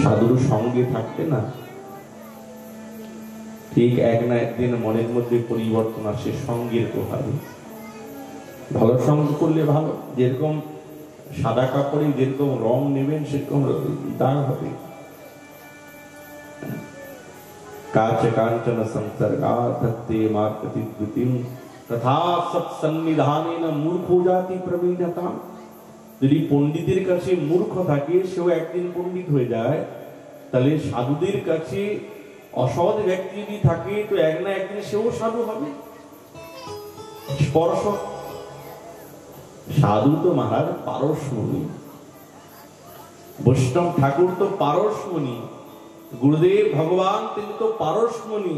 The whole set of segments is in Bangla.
সাধুর সঙ্গে থাকতে না ঠিক এক না একদিন মনের মধ্যে পরিবর্তন আসে সঙ্গের প্রভাবে। ভালো সঙ্গ করলে ভালো, যেরকম সাদা কাপড়ে যেরকম রং নেবেন সেরকম দাগ হবে। কাচ কাঞ্চন সংসর্গাধত্তে মার্গতিদ্যুতিম তথা সৎসন্নিধানেন মূর্খো জাতি প্রবীণতাম। যদি পণ্ডিতের কাছে মূর্খ থাকে সেও একদিন পণ্ডিত হয়ে যায়, তাহলে সাধুদের কাছে অসৎ ব্যক্তি যদি থাকে তো এক না একদিন সেও সাধু হবে। স্পর্শ সাধু তো মহারাজ পারসমণি, বৈষ্ণব ঠাকুর তো পারসমণি, গুরুদেব ভগবান তিনি তো পারসমণি।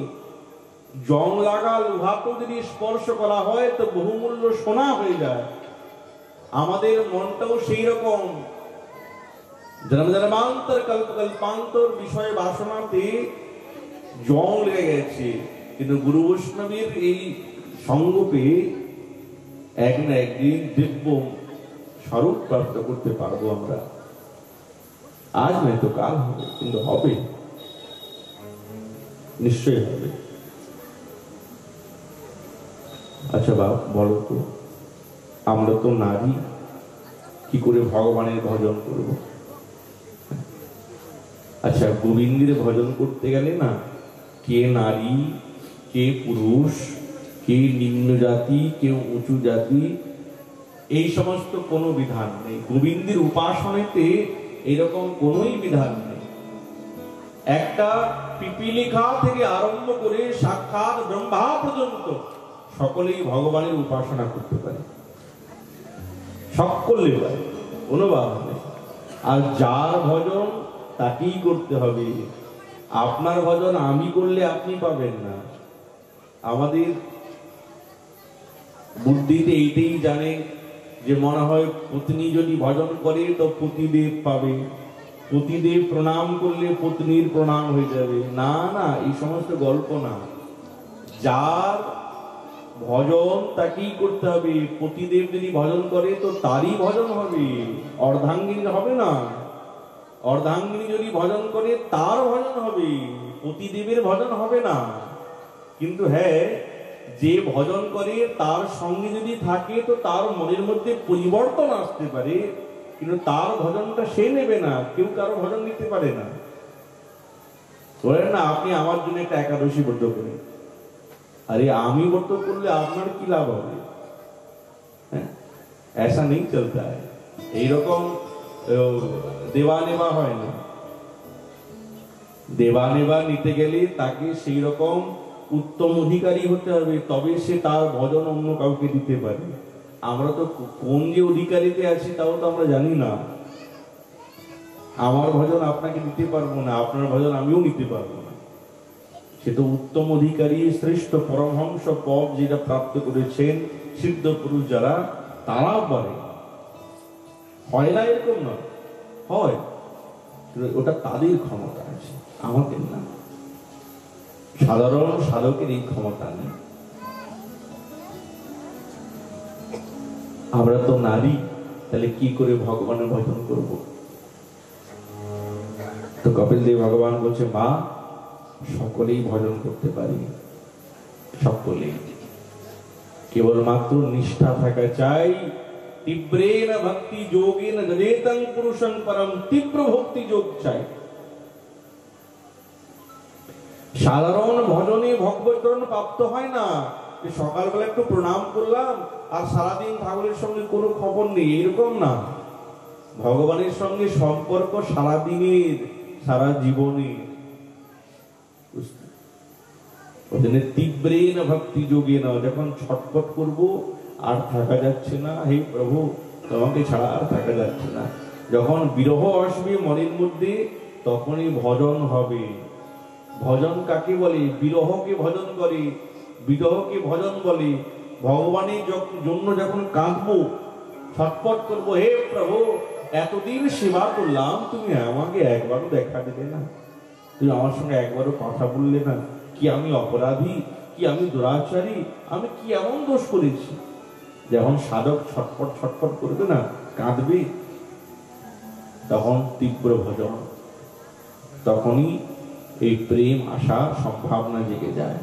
জং লাগা লোহাকে যদি স্পর্শ করা হয় তো বহুমূল্য সোনা হয়ে যায়। আমাদের মনটাও সেই রকম, জন্ম জন্মান্তর কল্প কল্পান্তর বিষয় বাসনাতে জং লেগে গেছে, কিন্তু গুরু বৈষ্ণবের এই সঙ্গ পেয়ে এক না একদিন দিব্য স্বরূপ প্রাপ্ত করতে পারবো আমরা। আজ নয় তো কাল হবে, কিন্তু হবে, নিশ্চয়ই হবে। আচ্ছা বাবা বলো তো, আমরা তো নারী, কি করে ভগবানের ভজন করব? আচ্ছা গোবিন্দের ভজন করতে গেলে না কে নারী কে পুরুষ, কে নিম্ন জাতি কেউ উঁচু জাতি, এই সমস্ত কোনো বিধান নেই। গোবিন্দের উপাসনাতে এরকম কোনোই বিধান নেই। একটা পিপিলিকা থেকে আরম্ভ করে সাক্ষাৎ ব্রহ্মা পর্যন্ত সকলেই ভগবানের উপাসনা করতে পারে, সকলে পারে, কোনো বাধা নেই। আর যার ভজন তাকেই করতে হবে। আপনার ভজন আমি করলে আপনি পাবেন না। আমাদের বুদ্ধিতে এইটাই জানে যে মনে হয় পত্নী যদি ভজন করে তো পতিদেব পাবে, পতিদেব প্রণাম করলে পত্নীর প্রণাম হয়ে যাবে। না না, এই সমস্ত গল্প না। যার ভজন তাকেই করতে হবে। পতিদেব যদি ভজন করে তো তারই ভজন হবে, অর্ধাঙ্গিনীর হবে না। অর্ধাঙ্গিনী যদি ভজন করে তার ভজন হবে, পতিদেবের ভজন হবে না। কিন্তু হ্যাঁ, যে ভজন করে তার সঙ্গে যদি থাকে তো তার মনের মধ্যে পরিবর্তন আসতে পারে, কিন্তু তার ভজনটা সে নেবে না। কেউ কারো ভজন নিতে পারে না। ধরেন না আপনি আমার জন্য একটা একাদশী ব্রত করেন, আরে আমি ব্রত করলে আপনার কি লাভ হবে? হ্যাঁ, ऐसा नहीं चलता है। এইরকম দেওয়া নেওয়া হয় না। দেওয়া নেওয়া নিতে গেলে তাকে সেই রকম উত্তম অধিকারী হতে হবে, তবে সে তার ভজন অন্য কাউকে দিতে পারে। আমরা তো কোন যে অধিকারীতে আছি তাও তো আমরা জানি না। আমার ভজন আপনাকে দিতে পারবো না, আপনার ভজন আমিও নিতে পারবো না। সে তো উত্তম অধিকারী, শ্রেষ্ঠ পরমহংস পদ যেটা প্রাপ্ত করেছেন সিদ্ধ পুরুষ যারা, তারা পারে। হয় না এরকম না, হয়, ওটা তাদের ক্ষমতা আছে, আমাদের না। সাধারণ সাধকের এই ক্ষমতা নেই। আমরা তো নারী, তাহলে কি করে ভগবানের ভজন করব? তো কপিল দেব ভগবান বলছে, মা সকলেই ভজন করতে পারি, সকলেই, কেবলমাত্র নিষ্ঠা থাকা চাই। তীব্রেন ভক্তি যোগেন যজেতং পুরুষং পরম, তীব্র ভক্তি যোগ চাই। সাধারণ ভজনে ভগবৎচরণ প্রাপ্ত হয় না। সকালবেলা একটু প্রণাম করলাম আর সারাদিন ঠাকুরের সঙ্গে কোনো খবর নেই, এরকম না। ভগবানের সঙ্গে সম্পর্ক সারাদিনের, সারা জীবনের। তীব্রেন ভক্তি যোগে না, যখন ছটফট করব আর থাকা যাচ্ছে না, হে প্রভু তোমাকে ছাড়া আর থাকা যাচ্ছে না, যখন বিরহ আসবে মনের মধ্যে, তখনই ভজন হবে। ভজন কাকে বলে? বিরহকে ভজন করে, বিরহকে ভজন বলে। ভগবানের জন্য যখন কাঁদবো, ছটফট করবো, হে প্রভু এতদিন সেবা করলাম, তুমি আমাকে একবারও দেখা দিলে না, তুমি আমার সঙ্গে একবারও কথা বললে না, কি আমি অপরাধী, কি আমি দুরাচারী, আমি কি এমন দোষ করেছি? যখন সাধক ছটফট ছটফট করবে না, কাঁদবে, তখন তীব্র ভজন। তখনই এই প্রেম আসার সম্ভাবনা জেগে যায়।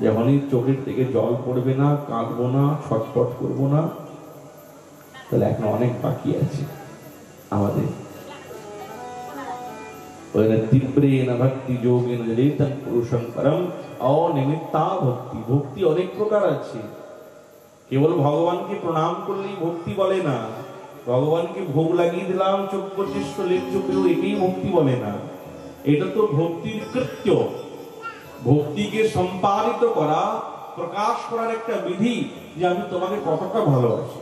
যখনই চোখের থেকে জল পড়বে না, কাঁদবো না, ছটফট করবো না, তাহলে এখন অনেক বাকি আছে আমাদের। তীব্রেণ ভক্তি যোগেন জড়িতং পুরুষং পরম অনিমিত্তা ভক্তি। ভক্তি অনেক প্রকার আছে। কেবল ভগবানকে প্রণাম করলেই ভক্তি বলে না, ভগবানকে ভোগ লাগিয়ে দিলাম, চোখ পঁচিশ লেপ চোখেও, একেই ভক্তি বলে না। এটা তো ভক্তির কৃত্য, ভক্তিকে সম্পাদিত করা, প্রকাশ করার একটা বিধি যে আমি তোমাকে কতটা ভালোবাসি।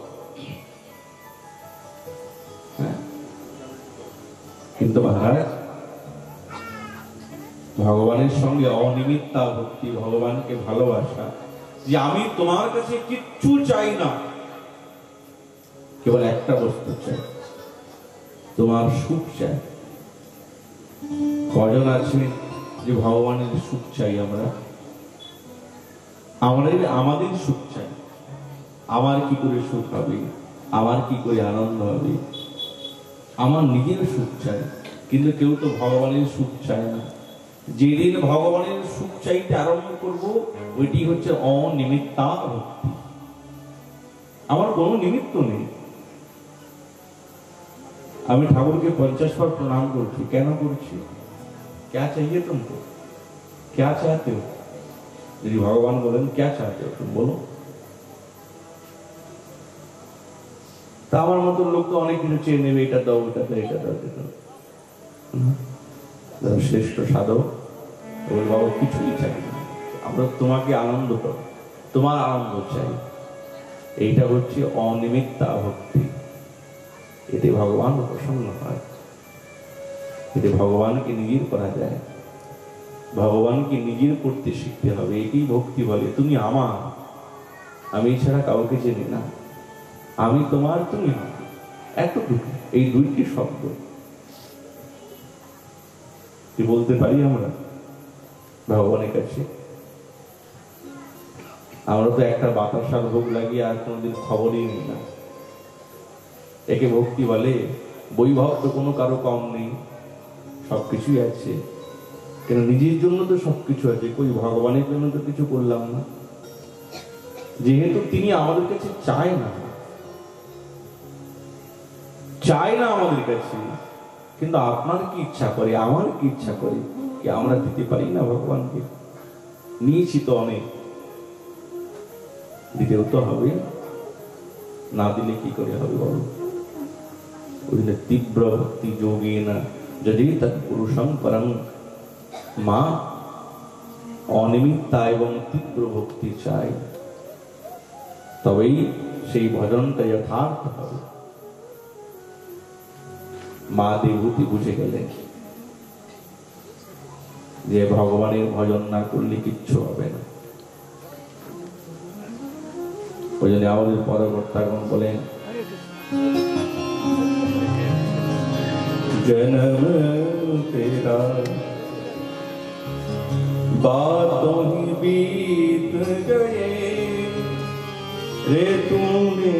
কিন্তু মহারাজ, ভগবানের সঙ্গে অনিমিত্তা ভক্তি, ভগবানকে ভালোবাসা, যে আমি তোমার কাছে কিচ্ছু চাই না, কেবল একটা বস্তু চাই, তোমার সুখ চাই। কজন আছে যে ভগবানের সুখ চাই? আমরা আমাদের সুখ চাই। আমার কি করে সুখ হবে, আমার কি করে আনন্দ হবে, আমার নিজের সুখ চাই। কিন্তু কেউ তো ভগবানের সুখ চায় না। যেদিন ভগবানের সুখ চাইতে আরম্ভ করব, ওইটি হচ্ছে অনিমিত্তা ভক্তি। আমার কোনো নিমিত্ত নেই। আমি ঠাকুরকে 50 বার প্রणाम করছি। কেন করছি? क्या चाहिए तुमको, क्या चाहते हो? यदि भगवान बोलें क्या चाहते हो तुम, बोलो। তা আমার মতো লোক তো অনেক কিছু চেয়ে নেবে, এটা দাও, এটা দাও, এটা দাও, এটা দাও। শ্রেষ্ঠ সাধক বলে, বাবা কিছুই চাই না, আমরা তোমাকে আনন্দ করো, তোমার আনন্দ চাই। এইটা হচ্ছে অনিমিত্তা ভক্তি। এতে ভগবান প্রসন্ন হয়, এতে ভগবানকে নিজের করা যায়। ভগবানকে নিজের করতে শিখতে হবে। এটাই ভক্তি বলে, তুমি আমার, আমি ছাড়া কাউকে চিনি না, আমি তোমার, তুমি আমার। এতটুকু, এই দুইটি শব্দ কি বলতে পারি আমরা ভগবানের কাছে? আমরা তো একটা বাতাসার ভোগ লাগিয়ে আর কোনোদিন খবরই নিই না। একে ভক্তি বলে? বৈভব তো কোনো কারো কম নেই, সবকিছুই আছে। কেন? নিজের জন্য তো সবকিছু আছে, কই ভগবানের জন্য তো কিছু করলাম না। যেহেতু তিনি আমাদের কাছে চায় না আমাদের কাছে, কিন্তু আপনার কি ইচ্ছা করে, আমার কি ইচ্ছা করে, কি আমরা দিতে পারি না ভগবানকে? নিয়েছি তো অনেক, দিতেও তো হবে, না দিলে কি করে হবে বলো? ওই জন্য তীব্র ভক্তি যোগেন জড়িতং পুরুষং পরং। মা অনিমিত্তা এবং তীব্র ভক্তি চাই, তবেই সেই ভজনটা যথার্থ হবে। মা দেবতী বুঝে গেলেন যে ভগবানের ভজন না করলে কিচ্ছু হবে না। ওই জন্য আমাদের পরবর্তীগণ বলেন, जन्म तेरा बातों ही बीत गए रे, तूने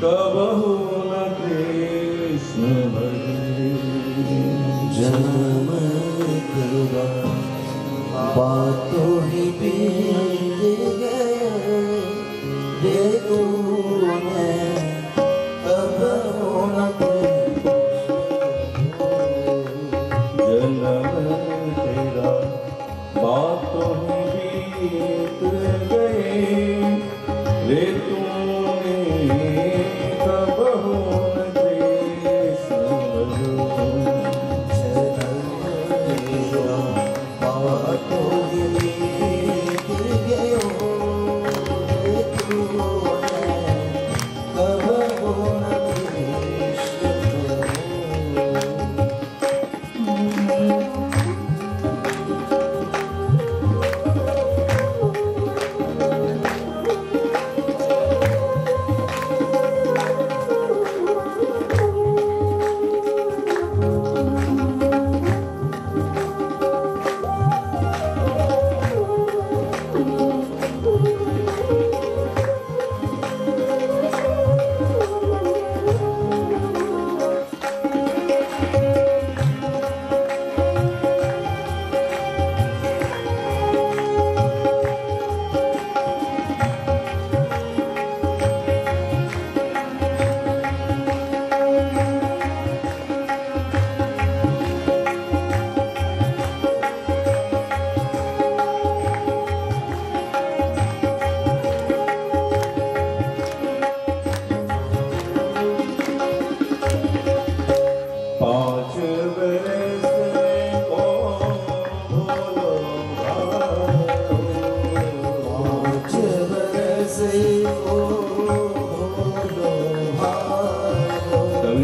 कबहू न कृष्ण भजे। जन्म तेरा बातों ही बीत गए रे, तूने कबहू न बातों ही बीत गए रे, तूने कबहू न कृष्ण भजे। बातों ही बीत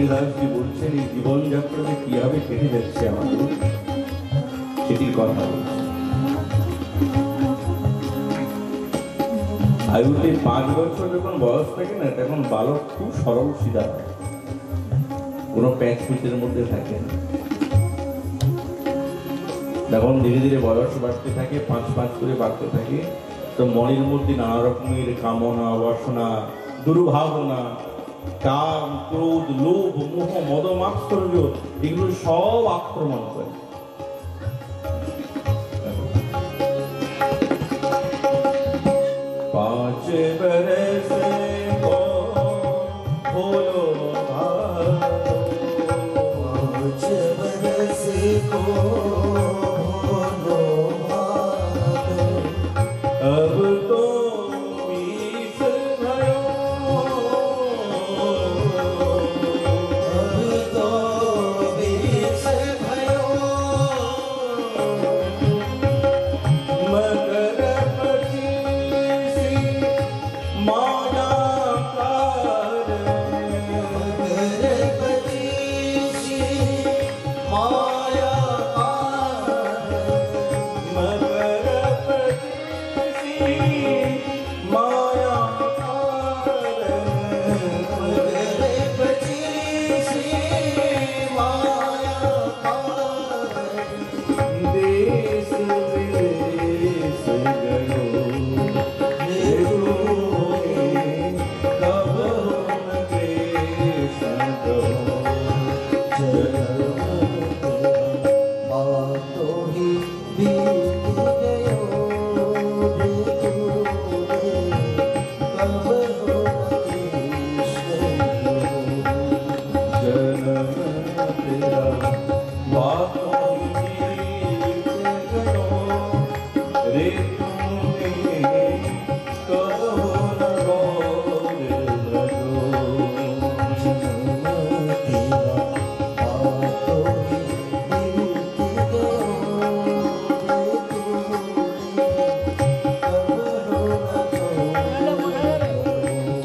হরিদাসজি বলছেন এই জীবনযাত্রাতে কিভাবে কেটে যাচ্ছে আমাদের সেটির কথা বলছেন। আয়ুতে 5 বছর যখন বয়স থাকে না তখন বালক খুব সরল সিধা হয়, কোনো প্যাঁচ পিচের মধ্যে থাকে না। যখন ধীরে ধীরে বয়স বাড়তে থাকে, 5 করে বাড়তে থাকে, তো মনের মধ্যে নানা রকমের কামনা, বাসনা, দুর্ভাবনা, কাম, ক্রোধ, লোভ, মোহ, মদ, মাৎসর্য এগুলো সব আক্রমণ করে। 5 बरस को बोलो भालो, 5 बरस को बोलो भालो, अब तो 20 भयो, अब तो 20 भयो, मकर पचीसी माया कार, मकर पचीसी माया कार, मकर पचीसी माया कार, मकर पचीसी माया कार, देश विदेश गयो कब न देश गयो, तो ही बीत गयो कब हो जन्म तेरा बातों ही बीत गयो, रे तुमने कब न गौर लगो,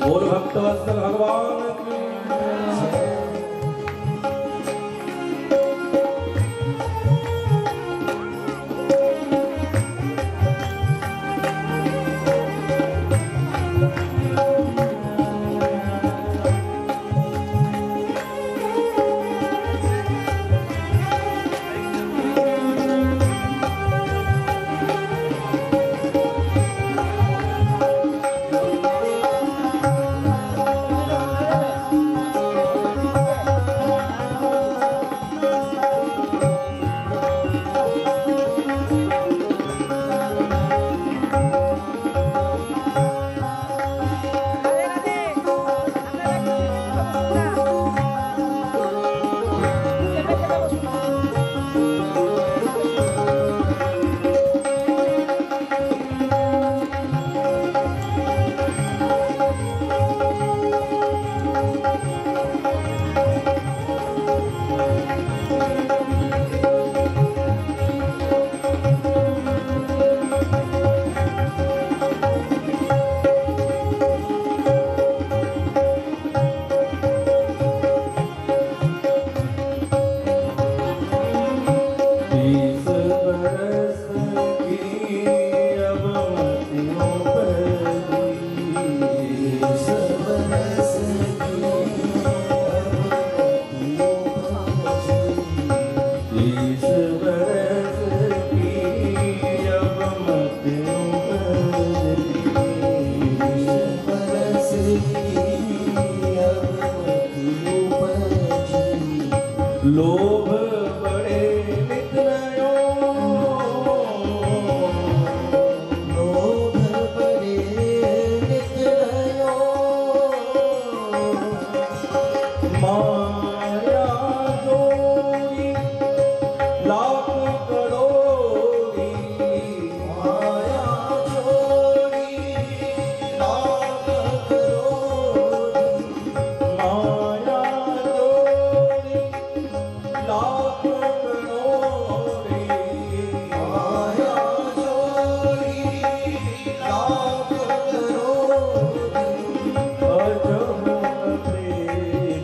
और भक्तवत्सल भगवान की लोभ बड़े नित नयो, लोभ बड़े नित नयो, माया जोड़ी लाख करोड़ी, माया छोड़ी लाख करोड़ी, माया जोड़ी लाख करोड़ी, माया छोड़ी लाख करोड़ी, अजब प्रेम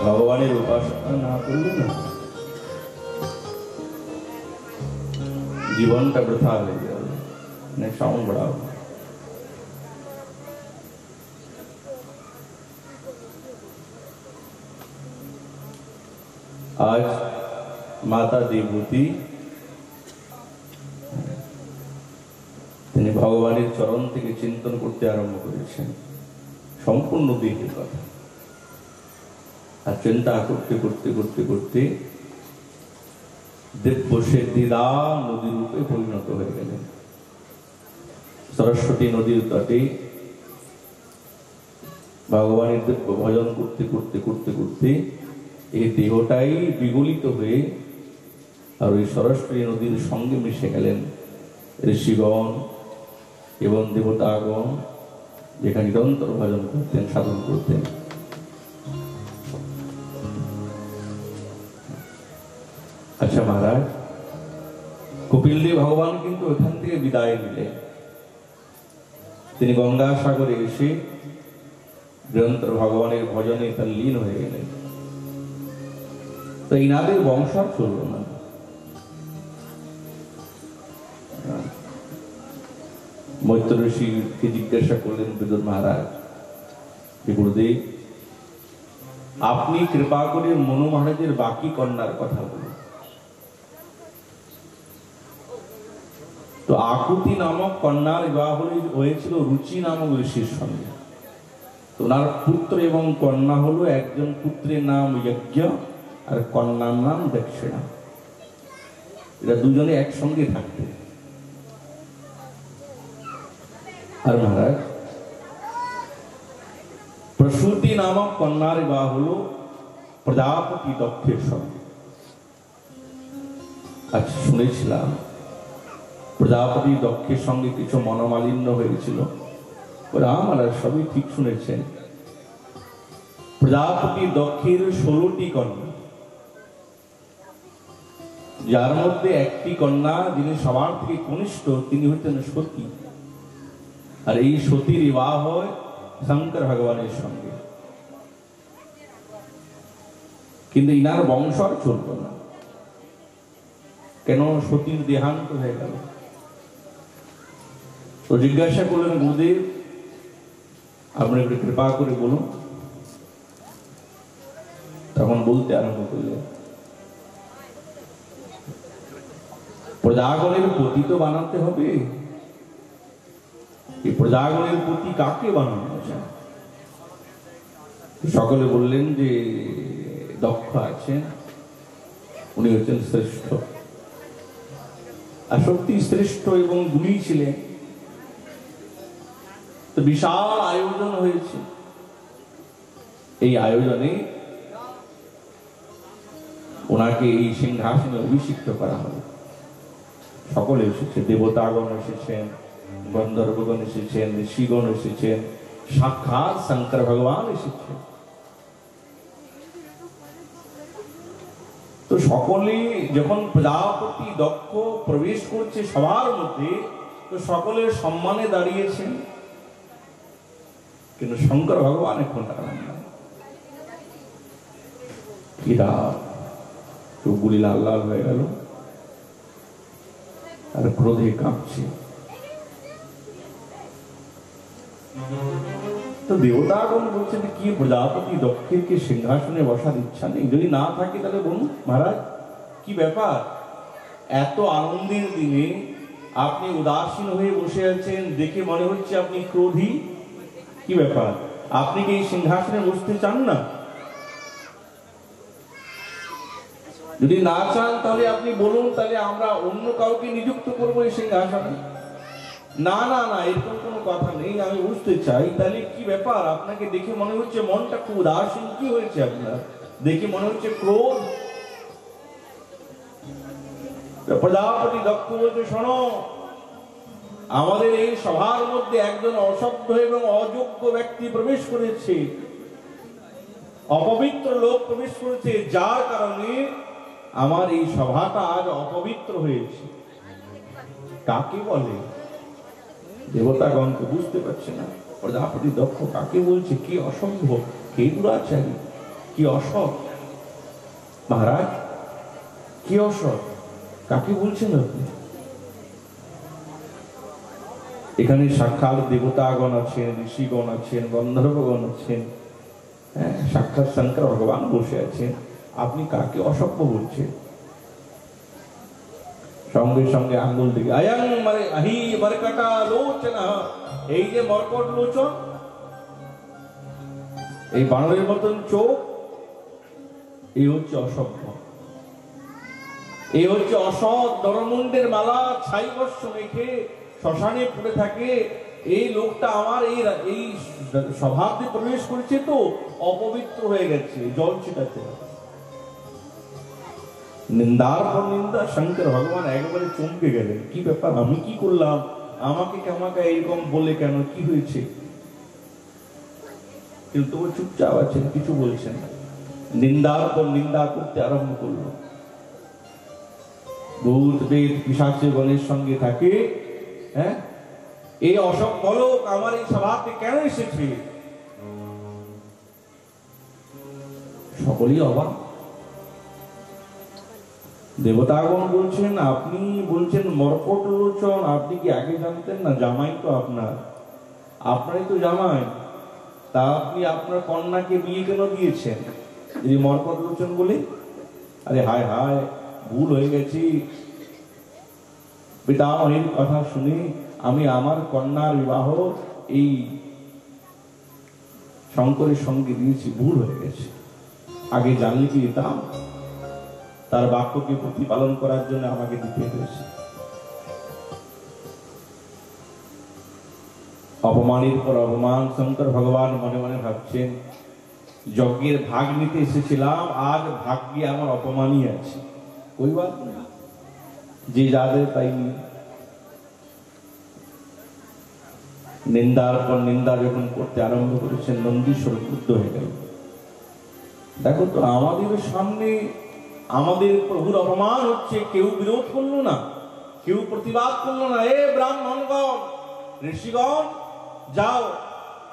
ভগবানের উপাসনা না করলে না জীবনটা বৃথা হয়ে যাবে, সাউন্ড বাড়াও। আজ মাতা দেবভূতি তিনি ভগবানের চরণ থেকে চিন্তন করতে আরম্ভ করেছেন সম্পূর্ণ দেহের কথা, আর চিন্তা করতে করতে করতে করতে দিব্য সিদ্ধিদা নদী রূপে পরিণত হয়ে গেলেন। সরস্বতী নদীর তটে ভগবানের দিব্য ভজন করতে করতে করতে করতে এই দেহটাই বিগলিত হয়ে আর ওই সরস্বতী নদীর সঙ্গে মিশে গেলেন ঋষিগণ এবং দেবতাগণ, যেখানে নিরন্তর ভজন করতেন, সাধন করতেন। আচ্ছা মহারাজ, কপিলদেব ভগবান কিন্তু ওখান থেকে বিদায় নিলেন। তিনি গঙ্গাসাগরে এসে নিরন্তর ভগবানের ভজনে তার লীন হয়ে গেলেন। তো ইনাদের বংশ আর চলল না। মৈত্র ঋষিকে জিজ্ঞাসা করলেন বিদুর মহারাজ, গুরুদেব আপনি কৃপা করে মনু মহারাজের বাকি কন্যার কথা বলুন। তো আকুতি নামক কন্যার বিবাহ হয়েছিল রুচি নামক ঋষির সঙ্গে। তো ওনার পুত্র এবং কন্যা হলো, একজন পুত্রের নাম যজ্ঞ আর কন্যার নাম দক্ষিণা। এরা দুজনে একসঙ্গে থাকতে। আর মহারাজ প্রসূতি নামক কন্যার বিবাহ হলো প্রজাপতি দক্ষের সঙ্গে। আচ্ছা শুনেছিলাম প্রজাপতি দক্ষের সঙ্গে কিছু মনোমালিন্য হয়েছিল। আমার সবই ঠিক শুনেছেন। প্রজাপতি দক্ষের 16টি কন্যা, যার মধ্যে একটি কন্যা যিনি সবার থেকে কনিষ্ঠ, তিনি হচ্ছেন সতী। আর এই সতীর বিবাহ হয় শঙ্কর ভগবানের সঙ্গে। কিন্তু ইনার বংশ আর চলত না, কেন? সতীর দেহান্ত হয়ে গেল। তো জিজ্ঞাসা করলেন, গুরুদেব আপনি একটু কৃপা করে বলুন। তখন বলতে আরম্ভ করলেন, প্রজাগণের পতি তো বানাতে হবে। এই প্রজাগণের পতি কাকে বানানো যায়? সকলে বললেন যে দক্ষ আছেন, উনি হচ্ছেন শ্রেষ্ঠ। আর সত্যি শ্রেষ্ঠ এবং গুণী ছিলেন। তো বিশাল আয়োজন হয়েছে। এই আয়োজনে ওনাকে এই সিংহাসনে অভিষিক্ত করা হবে। সকলে এসেছে, দেবতাগণ এসেছেন, গন্ধর্বগণ এসেছেন, ঋষিগণ এসেছেন, সাক্ষাৎ শঙ্কর ভগবান এসেছেন। তো সকলে যখন প্রজাপতি দক্ষ প্রবেশ করছে সবার মধ্যে, তো সকলের সম্মানে দাঁড়িয়েছেন, কিন্তু শঙ্কর ভগবান এখন দাঁড়ান না। কিরা চোখগুলি লাল লাল হয়ে গেল আর ক্রোধে কাঁপছে। তো দেবতাগণ বলছেন, কি প্রজাপতি দক্ষের কি সিংহাসনে বসার ইচ্ছা নেই? যদি না থাকে তাহলে বলুন মহারাজ, কি ব্যাপার? এত আনন্দের দিনে আপনি উদাসীন হয়ে বসে আছেন, দেখে মনে হচ্ছে আপনি ক্রোধী। কি ব্যাপার? আপনি কি এই সিংহাসনে বসতে চান না? যদি না চান তাহলে আপনি বলুন, তাহলে আমরা অন্য কাউকে নিযুক্ত করবো এই সিংহাসনে। না না না, এরকম কোনো কথা নেই, আমি বুঝতে চাই। তাহলে কি ব্যাপার? আপনাকে দেখে মনে হচ্ছে মনটা খুব উদাসীন। কি হয়েছে আপনার? দেখে মনে হচ্ছে ক্রোধ। প্রজাপতি দক্ষ বলতে, শোনো, আমাদের এই সভার মধ্যে একজন অসভ্য এবং অযোগ্য ব্যক্তি প্রবেশ করেছে, অপবিত্র লোক প্রবেশ করেছে, যার কারণে আমার এই সভাটা আজ অপবিত্র হয়েছে। কাকে বলে? দেবতাগণকে বুঝতে পারছে না। প্রজাপতি দক্ষ কাকে বলছে? কি অসম্ভ, কে দুরাচারী, কি অসৎ। মহারাজ কি অসৎ, কাকে বলছেন আপনি? এখানে সাক্ষাৎ দেবতাগণ আছেন, ঋষিগণ আছেন, গন্ধর্বগণ আছেন, সাক্ষাৎ শঙ্কর ভগবান বসে আছেন, আপনি কাকে অসভ্য বলছেন? সঙ্গে সঙ্গে আঙ্গুল দিকে আয়াং মানে আহি মরকটা লোচনা, এই যে মরকট লোচন, এই বানরের মতন চোখ, এই হচ্ছে অসভ্য, এই হচ্ছে অসৎ। নরমুণ্ডের মালা ছাই বর্ষ মেখে শ্মশানে পড়ে থাকে, এই লোকটা আমার এই স্বভাবে প্রবেশ করেছে, তো অপবিত্র হয়ে গেছে, জল ছিটাতে হবে। নিন্দার পর নিন্দা। শঙ্কর ভগবান একবারে চমকে গেলেন, কি ব্যাপার, আমি কি করলাম, আমাকে আমাকে এরকম বলে কেন, কি হয়েছে? কিন্তু ও চুপচাপ আছেন, কিছু বলছেন না। নিন্দার পর নিন্দা করতে আরম্ভ করলো। ভূত প্রেত পিশাচে গণের সঙ্গে থাকে, এই অসভ্য লোক আমার এই সভাতে কেন এসেছে? সকলেই অবাক। দেবতাগণ বলছেন, আপনি বলছেন মরকট লোচন, আপনি কি আগে জানতেন না? জামাই তো আপনারই তো জামাই, তা আপনি আপনার কন্যাকে বিয়ে কেন দিয়েছেন যদি মরকট লোচন বলে? আরে হায় হায়, ভুল হয়ে গেছি, পিতামহের কথা শুনে আমি আমার কন্যার বিবাহ এই শঙ্করের সঙ্গে দিয়েছি, ভুল হয়ে গেছে, আগে জানলে কি দিতাম? তার বাক্যকে প্রতিপালন করার জন্য আমাকে দিতে হয়েছে। অপমানের পর অপমান। শঙ্কর ভগবান মনে মনে ভাবছেন, যজ্ঞের ভাগ নিতে এসেছিলাম, আজ ভাগ্যে আমার অপমানই আছে, ওই বাদ না, যে যাদের তাই নিয়ে। নিন্দার পর নিন্দা যখন করতে আরম্ভ করেছেন, নন্দীশ্বর ক্রুদ্ধ হয়ে গেল। দেখো তো, আমাদের সামনে আমাদের প্রভুর অপমান হচ্ছে, কেউ বিরোধ করলো না, কেউ প্রতিবাদ করলো না। এ ব্রাহ্মণগণ, ঋষিগণ, যাও,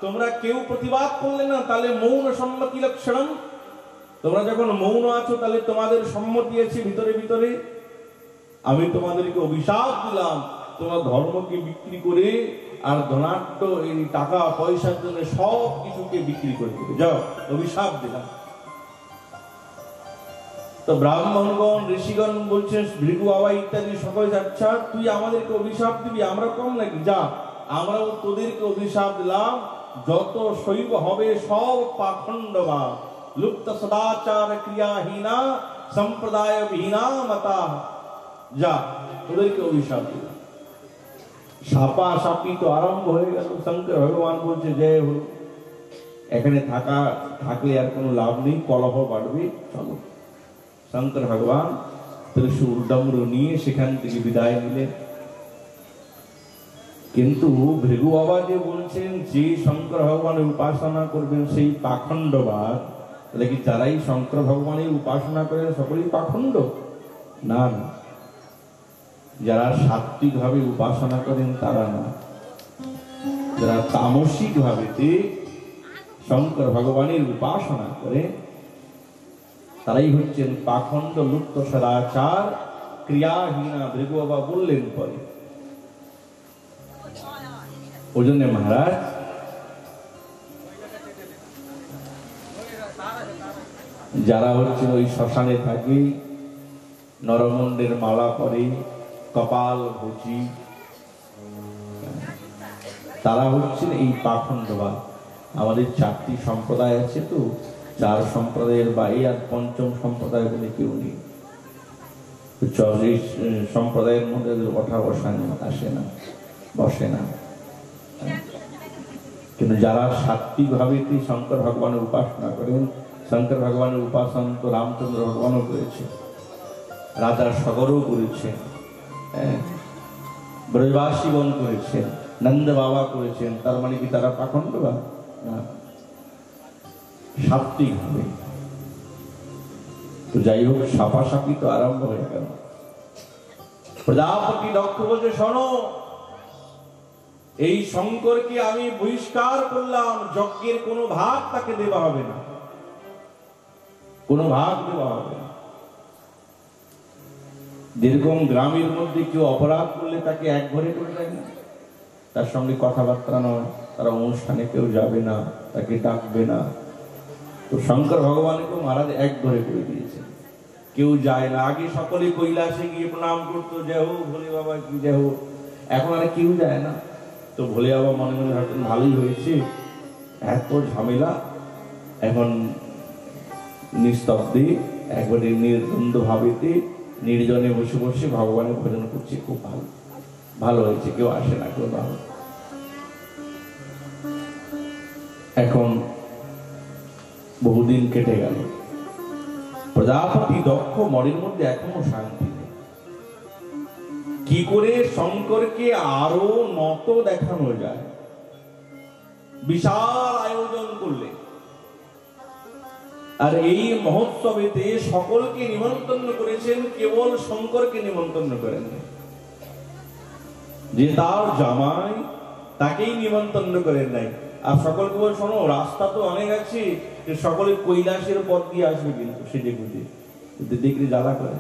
তোমরা কেউ প্রতিবাদ করলে না, তাহলে মৌন সম্মতি লক্ষণম, তোমরা যখন মৌন আছো তাহলে তোমাদের সম্মতি আছে ভিতরে ভিতরে। আমি তোমাদেরকে অভিশাপ দিলাম, তোমরা ধর্মকে বিক্রি করে আর ধনাঢ্য এই টাকা পয়সার জন্য সব কিছুকে বিক্রি করে দেবে, যাও, অভিশাপ দিলাম। তো ব্রাহ্মণগণ ঋষিগণ বলছেন, ভৃগু বাবা ইত্যাদি সকলে, আচ্ছা তুই আমাদেরকে অভিশাপ দিবি, আমরা কম নাকি? যা, আমরাও তোদেরকে অভিশাপ দিলাম, যত শৈব হবে সব পাখণ্ডবাদ, লুপ্ত সদাচার ক্রিয়াহীনা সম্প্রদায় বিহীনা মতা, যা, তোদেরকে অভিশাপ দিলাম। সাপা সাপি তো আরম্ভ হয়ে গেল। শঙ্কর ভগবান বলছে, জয় হোক, এখানে থাকলে আর কোনো লাভ নেই, কলহ বাড়বে, চলো। শঙ্কর ভগবান ত্রিশূল ডমরু নিয়ে সেখান থেকে বিদায় নিলেন। কিন্তু ভৃগু বাবা যে বলছেন, যে শঙ্কর ভগবানের উপাসনা করবেন সেই পাখণ্ডবাদ, তাহলে কি যারাই শঙ্কর ভগবানের উপাসনা করেন সকলেই পাখণ্ড? না, যারা সাত্বিক ভাবে উপাসনা করেন তারা না, যারা তামসিক ভাবে শঙ্কর ভগবানের উপাসনা করে তারাই হচ্ছেন পাখণ্ড, লুপ্ত সদাচার ক্রিয়াহীনা। ভৃগু বাবা বললেন পরে। ওই জন্য মহারাজ, যারা হচ্ছে ওই শ্মশানে থাকে, নরমুণ্ডের মালা পরে, কপাল ভুজি, তারা হচ্ছেন এই পাখণ্ডবাদ। আমাদের 4টি সম্প্রদায় আছে, তো 4 সম্প্রদায়ের বাইরে আর 5ম সম্প্রদায় বলে কেউ নেই। সম্প্রদায়ের মধ্যে ওঠা বসা আসে না, বসে না। কিন্তু যারা সাত্বিক ভাবে শঙ্কর ভগবানের উপাসনা করেন, শঙ্কর ভগবানের উপাসনা তো রামচন্দ্র ভগবানও করেছে, রাজা সগরও করেছেন, ব্রজবাসীগণ করেছেন, নন্দ বাবা করেছেন। তার মানে কি তারা পাখণ্ডবাদ? না, সাত্বিক ভাবে। তো যাই হোক, সাপাসাপি তো আরম্ভ হয়ে গেল। প্রজাপতি দক্ষ বলছে, শোনো, এই শঙ্করকে আমি বহিষ্কার করলাম, যজ্ঞের কোনো ভাগ তাকে দেওয়া হবে না, কোনো ভাগ দেওয়া হবে না। যেরকম গ্রামের মধ্যে কেউ অপরাধ করলে তাকে এক ঘরে করে দেয় না, তার সঙ্গে কথাবার্তা নয়, তারা অনুষ্ঠানে কেউ যাবে না, তাকে ডাকবে না। তো শঙ্কর ভগবানকে মহারাজ এক ঘরে করে দিয়েছে, কেউ যায় না। আগে সকলে কৈলাসে গিয়ে প্রণাম করতো, জয় হোক ভোলে বাবা কি জয় হোক, এখন আর কেউ যায় না। তো ভোলে বাবা মনে মনে ভাবতেন, ভালোই হয়েছে, এত ঝামেলা, এখন নিস্তব্ধে একবারে নির্দ্বন্দ্ব ভাবেতে নির্জনে বসে বসে ভগবানের ভজন করছে, খুব ভালো, ভালো হয়েছে, কেউ আসে না, কেউ ভালো। এখন বহুদিন কেটে গেল, প্রজাপতি দক্ষ মনের মধ্যে এখনো শান্তি নেই। কি করে শঙ্করকে আরো নত দেখানো যায়, বিশাল আয়োজন করলে, আর এই মহোৎসবেতে সকলকে নিমন্ত্রণ করেছেন, কেবল শঙ্করকে নিমন্ত্রণ করেন, যে তার জামাই তাকেই নিমন্ত্রণ করেন নাই। আর সকলকে বল, শোনো, রাস্তা তো অনেক আছে, সকলে কৈলাসের পথ দিয়ে আসবে, কিন্তু সেজে গুজে, দেখলে জ্বালা করে।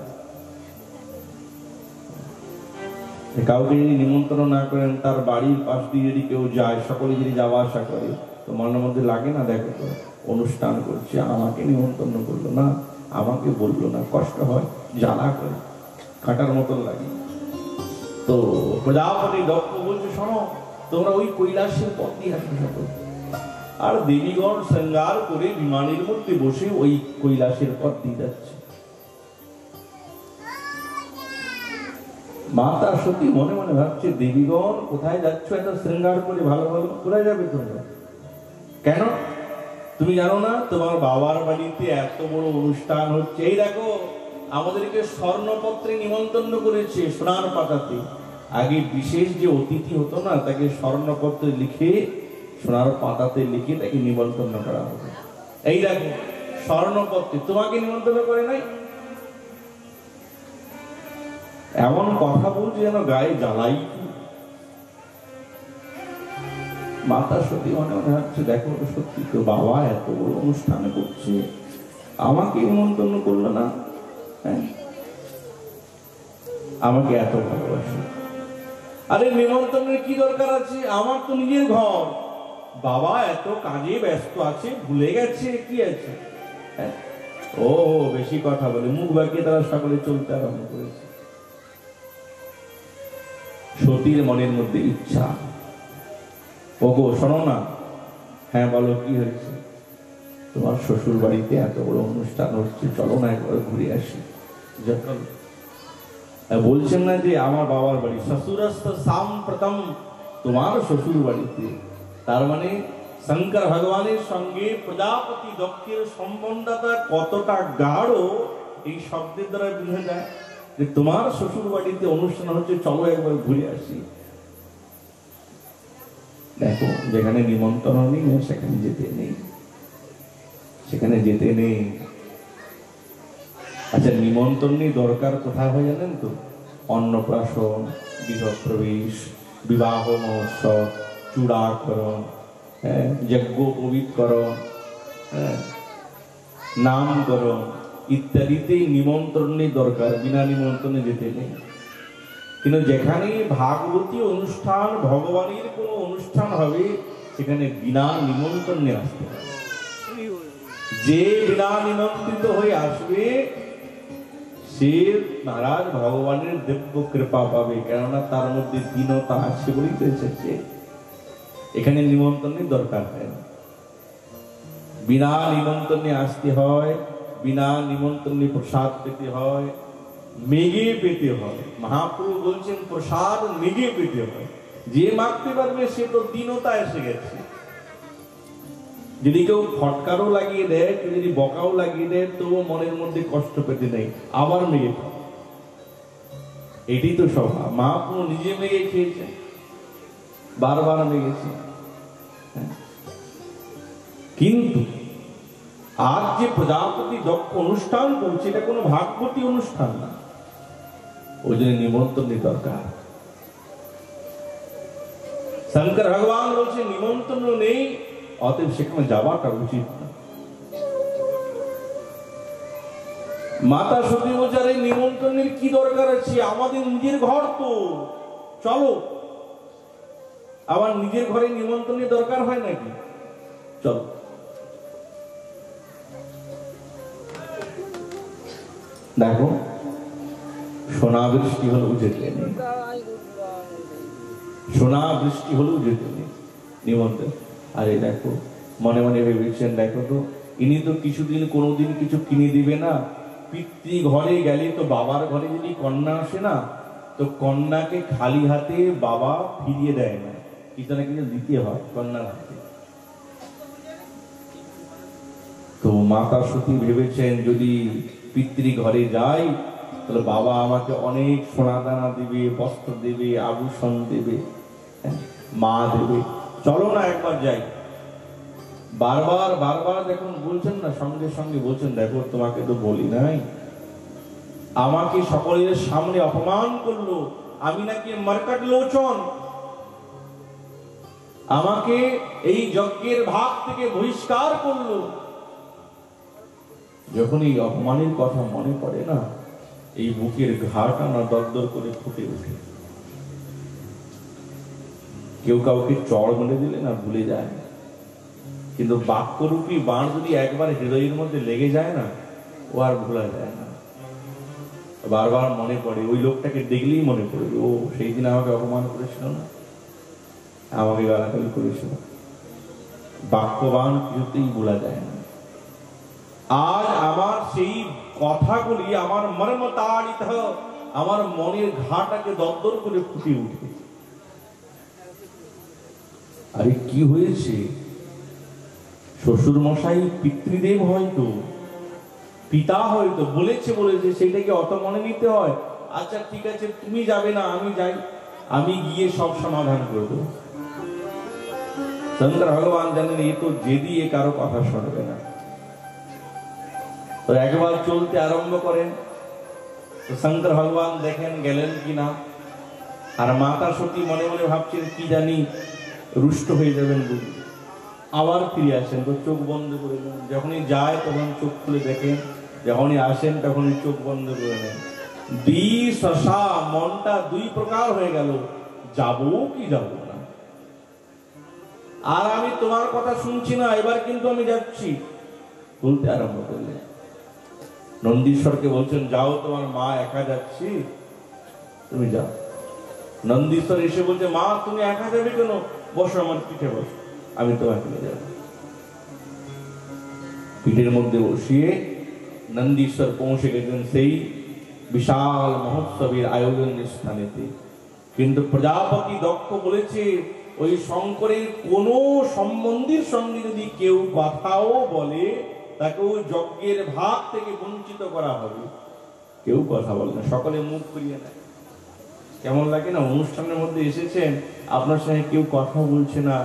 কাউকে যদি নিমন্ত্রণ না করেন, তার বাড়ির পাশ দিয়ে যদি কেউ যায়, সকলে যদি যাওয়া আসা করে, তো মনের মধ্যে লাগে না, দেখো তো অনুষ্ঠান করছে, আমাকে নিমন্ত্রণ করলো না, আমাকে বললো না, কষ্ট হয়, জ্বালা করে, কাটার মতন লাগে। তো প্রজাপতি দক্ষ বলছে, শোনো, তোমরা ওই কৈলাসের পথ দিয়ে আসবে সকল। আর দেবীগণ শৃঙ্গার করে বিমানের মধ্যে বসে ওই কৈলাসের পথ দিয়ে যাচ্ছে। মাতা সতী মনে মনে ভাবছে, দেবীগণ কোথায় যাচ্ছ এত শৃঙ্গার করে, ভালো ভালো, কোথায় যাবে তোমরা? কেন তুমি জানো না তোমার বাবার বাড়িতে এত বড় অনুষ্ঠান হচ্ছে? এই দেখো, আমাদেরকে স্বর্ণপত্রে নিমন্ত্রণ করেছে, সোনার পাতাতে। আগে বিশেষ যে অতিথি হতো না, তাকে স্বর্ণপত্রে লিখে, সোনার পাতাতে লিখে তাকে নিমন্ত্রণ করা হবে। এই দেখো স্বর্ণপত্রে, তোমাকে নিমন্ত্রণ করে নাই। এমন কথা বলছে যেন গায়ে জ্বালাই। মাতা সতী মনে মনে ভাবছে, দেখো সত্যি তো, বাবা এত বড় অনুষ্ঠান করছে, আমাকে নিমন্ত্রণ করলো না, আমাকে এত ভালোবাসে, আরে নিমন্ত্রণের কি দরকার আছে, আমার তো নিজের ঘর, বাবা এত কাজে ব্যস্ত আছে, ভুলে গেছে, কি আছে? ও বেশি কথা বলে, মুখ বাঁকিয়ে তারা সকলে চলতে আরম্ভ করেছে। সতীর মনের মধ্যে ইচ্ছা, ওগো শোনো না। হ্যাঁ বলো, কি হয়েছে? তোমার শ্বশুর বাড়িতে এত বড় অনুষ্ঠান হচ্ছে, চলো না একবার ঘুরে আসি। যখন বলছেন না যে আমার বাবার বাড়ি, শ্বশুরস্থ সাম্প্রতম, তোমার শ্বশুর বাড়িতে, তার মানে শঙ্কর ভগবানের সঙ্গে প্রজাপতি দক্ষের সম্বন্ধটা কতটা গাঢ় এই শব্দের দ্বারা বোঝা যায়, যে তোমার শ্বশুর বাড়িতে অনুষ্ঠান হচ্ছে, চলো একবার ঘুরে আসি। দেখো, যেখানে নিমন্ত্রণ নেই সেখানে যেতে নেই, সেখানে যেতে নেই। আচ্ছা, নিমন্ত্রণ নেই দরকার কোথায় হয় জানেন তো? অন্নপ্রাশন, গৃহপ্রবেশ, বিবাহ মহোৎসব, চূড়াকরণ, যজ্ঞ পবিত্রকরণ, নামকরণ ইত্যাদিতে নিমন্ত্রণের দরকার, বিনা নিমন্ত্রণে যেতে নেই। কিন্তু যেখানে ভাগবতী অনুষ্ঠান, ভগবানের কোনো অনুষ্ঠান হবে, সেখানে বিনা নিমন্ত্রণে আসতে হবে। যে বিনা নিমন্ত্রিত হয়ে আসবে, সে মহারাজ ভগবানের দিব্য কৃপা পাবে, কেননা তার মধ্যে দীনতা আছে বলেই তো এসেছে। এখানে নিমন্ত্রণের দরকার হয় না, বিনা নিমন্ত্রণে আসতে হয়, বিনা নিমন্ত্রণে প্রসাদ পেতে হয়, মেঘে পেতে হয়। মহাপ্রভু বলছেন প্রসাদ মেঘে পেতে হয়, যে মাগতে পারবে সে তো দীনতা এসে গেছে। যদি কেউ ফটকারও লাগিয়ে দেয়, কেউ যদি বকাও লাগিয়ে দেয়, তবুও মনের মধ্যে কষ্ট পেতে নেই, আবার মেঘে খাও। এটি তো স্বভাব। মহাপ্রভু নিজে মেঘে খেয়েছেন, বারবার মেঘেছে। কিন্তু আজ যে প্রজাপতি দক্ষ অনুষ্ঠান করছে, এটা কোনো ভাগবতী অনুষ্ঠান না, ওই জন্য নিমন্ত্রণের দরকার। শঙ্কর ভগবান বলছে নিমন্ত্রণ নেই, অতএব সেখানে যাওয়াটা উচিত না। মাতা সতী বলছে আরে নিমন্ত্রণের কি দরকার আছে, আমাদের নিজের ঘর তো, চলো। আবার নিজের ঘরে নিমন্ত্রণের দরকার হয় নাকি? চলো। দেখো সোনা বৃষ্টি হলো যেতে নেই, সোনা বৃষ্টি হলেও যেতে নেই নিমন্ত্রণ। আরে দেখো মনে মনে ভেবেছেন, দেখো তো ইনি তো কিছুদিন কোনোদিন কিছু কিনে দিবে না। পিতৃ ঘরে গেলে তো বাবার ঘরে যদি কন্যা আসে না, তো কন্যাকে খালি হাতে বাবা ফিরিয়ে দেয় না, কিছু না কিছু দিতে হয় কন্যার হাতে। তো মাতা সতী ভেবেছেন যদি পিতৃ ঘরে যাই তাহলে বাবা আমাকে অনেক সোনা দানা দেবে, বস্ত্র দেবে, আভূষণ দেবে, মা দেবে, চলো না একবার যাই। বারবার বারবার দেখুন বলছেন না, সঙ্গে সঙ্গে বলছেন দেখো তোমাকে তো বলি নাই, আমাকে সকলের সামনে অপমান করলো, আমি নাকি মার্কাট লোচন, আমাকে এই যজ্ঞের ভাগ থেকে বহিষ্কার করলো। যখন এই অপমানের কথা মনে পড়ে না, এই বুকের ঘাটা না দরদর করে ফুটে ওঠে। কেউ কাউকে চড় মেরে দিলে না ভুলে যায়, কিন্তু বাক্যরূপী বাণ যদি একবার হৃদয়ের মধ্যে লেগে যায় না, ও আর ভোলা যায় না। বারবার মনে পড়ে, ওই লোকটাকে দেখলেই মনে পড়বে, ও সেই দিন আমাকে অপমান করেছিল না, আমাকে গালাগালি করেছিল। বাক্যবান কিছুতেই ভোলা যায় না। আজ আমার সেই কথাগুলি আমার মর্মতাড়িত, আমার মনের ঘাটাকে দরদর করে ফুটে উঠে। আরে কি হয়েছে? শ্বশুর মশাই পিতৃদেব হয়তো, পিতা হয়তো বলেছে সেটাকে অত মনে নিতে হয়? আচ্ছা ঠিক আছে, তুমি যাবে না, আমি যাই, আমি গিয়ে সব সমাধান করব। শঙ্কর ভগবান জানেন এ তো জেদি, এ কারো কথা শুনবে না। তো একবার চলতে আরম্ভ করেন, তো শঙ্কর ভগবান দেখেন গেলেন কিনা। আর মাতা সতী মনে মনে ভাবছেন কি জানি রুষ্ট হয়ে যাবেন বুঝি, আবার ফিরে আসেন। তো চোখ বন্ধ করে নেন, যখনই যায় তখন চোখ খুলে দেখেন, যখনই আসেন তখনই চোখ বন্ধ করে নেন। দ্বিশশা, মনটা দুই প্রকার হয়ে গেল, যাবো কি যাব না। আর আমি তোমার কথা শুনছি না, এবার কিন্তু আমি যাচ্ছি, বলতে আরম্ভ করলেন। নন্দীশ্বরকে বলছেন যাও, তোমার মা একা যাচ্ছি, তুমি যাও। নন্দীশ্বর এসে বলছে মা তুমি একা যাবে কেন, বসো আমার পিঠে বসো, আমি তোমাকে নিয়ে যাব। পিঠের মধ্যে বসিয়ে নন্দীশ্বর পৌঁছে গেছেন সেই বিশাল মহোৎসবের আয়োজন স্থানেতে। কিন্তু প্রজাপতি দক্ষ বলেছে ওই শঙ্করের কোন সম্বন্ধীর সঙ্গে যদি কেউ কথাও বলে তাকে ওই যজ্ঞের ভাগ থেকে বঞ্চিত করা হবে। কেউ কথা বলে না, সকলে মুখ ফিরিয়ে নেয়। কেমন লাগে না, অনুষ্ঠানের মধ্যে এসেছেন, আপনার সঙ্গে কেউ কথা বলছে না,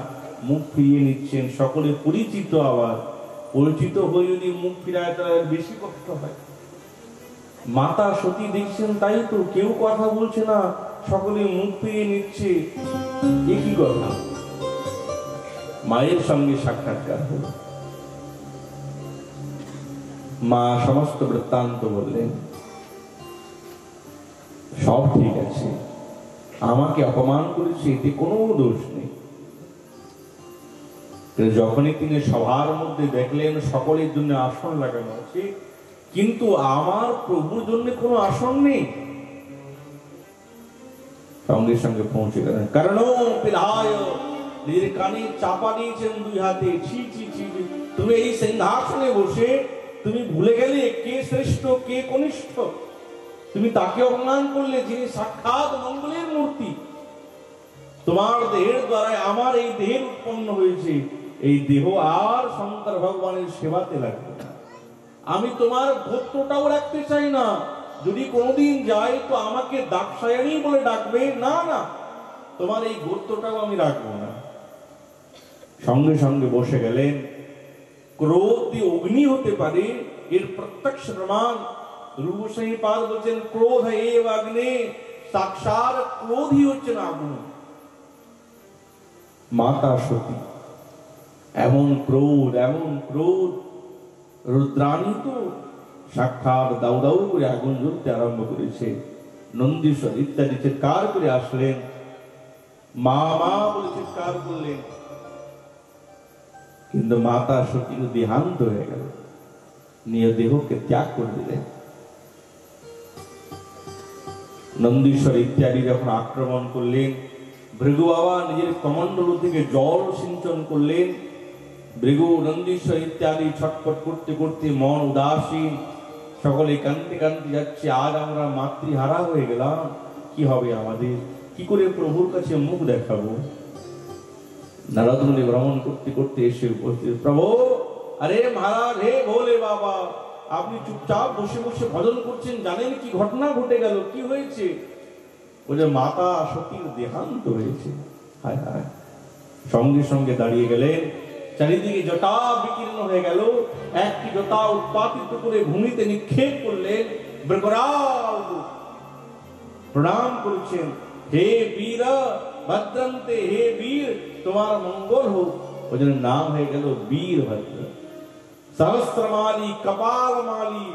মুখ ফিরিয়ে নিচ্ছেন, সকলে পরিচিত, আবার পরিচিত হয়ে যদি মুখ ফিরায় তাহলে বেশি কষ্ট হয়। মাতা সতী দেখছেন তাই তো, কেউ কথা বলছে না, সকলে মুখ ফিরিয়ে নিচ্ছে, একই কথা। মায়ের সঙ্গে সাক্ষাৎকার হল, মা সমস্ত বৃত্তান্ত বললেন, সব ঠিক আছে, আমাকে অপমান করেছে এতে কোনো দোষ নেই। যখনই তিনি সভার মধ্যে দেখলেন সকলের জন্য আসন লাগানো আছে, কিন্তু আমার প্রভুর জন্য কোনো আসন নেই, সঙ্গে সঙ্গে পৌঁছে গেলেন। কারণ নিজের কানে চাপা নিয়েছেন দুই হাতে, ছি ছি ছি, তুমি এই সিংহাসনে বসে তুমি ভুলে গেলে কে শ্রেষ্ঠ কে কনিষ্ঠ, তুমি তাকে অপমান করলে যিনি সাক্ষাৎ মঙ্গলের মূর্তি। তোমার দেহের দ্বারা আমার এই দেহের উৎপন্ন হয়েছে, এই দেহ আর শঙ্কর ভগবানের সেবাতে লাগবে না। আমি তোমার গোত্রটাও রাখতে চাই না, যদি কোনোদিন যাই তো আমাকে দাক্ষায়ণী বলে ডাকবে, না না, তোমার এই গোত্রটাও আমি রাখবো না। সঙ্গে সঙ্গে বসে গেলেন। ক্রোধ দিয়ে অগ্নি হতে পারে এর প্রত্যক্ষ প্রমাণ রূপসাহী পাদ বলছেন ক্রোধ এব অগ্নে, সাক্ষাৎ ক্রোধই হচ্ছেন আগুন। মাতা সতী এমন ক্রোধ, রুদ্রাণী তো সাক্ষাৎ দাউ দাউ করে আগুন জ্বলতে আরম্ভ করেছে। নন্দীশ্বর ইত্যাদি চিৎকার করে আসলেন, মা মা বলে চিৎকার করলেন, কিন্তু মাতা সতীর দেহান্ত হয়ে গেল, নিজ দেহকে ত্যাগ করে দিলেন। নন্দীশ্বর ইত্যাদি যখন আক্রমণ করলেন, ভৃগু বাবা নিজের কমণ্ডল থেকে জল সিঞ্চন করলেন। ভৃগু, নন্দীশ্বর ইত্যাদি ছটফট করতে করতে মন উদাসীন, সকলে কাঁদতে কাঁদতে যাচ্ছে। আজ আমরা মাতৃহারা হয়ে গেলাম, কি হবে আমাদের, কি করে প্রভুর কাছে মুখ দেখাবো? নারদ মুনি ভ্রমণ করতে করতে এসে উপস্থিত, প্রভু, আরে মহারাজ, হে ভোলে বাবা, আপনি চুপচাপ বসে বসে ভজন করছেন, জানেন কি ঘটনা ঘটে গেল, কি হয়েছে? বলে, মাতা সতীর দেহান্ত হয়েছে। হায় হায়। সঙ্গে সঙ্গে দাঁড়িয়ে গেলেন, চারিদিকে জটা বিকীর্ণ হয়ে গেল, একটি জটা উৎপাতিত করে ভূমিতে নিক্ষেপ করলেন। মৃগরাজ প্রণাম করেছেন, হে বীর ভদ্রন্তে, হে বীর, তোমার মঙ্গল হোক। ওই জন্য নাম হয়ে গেল বীরভদ্র। সহস্রমালী, কপালমালী,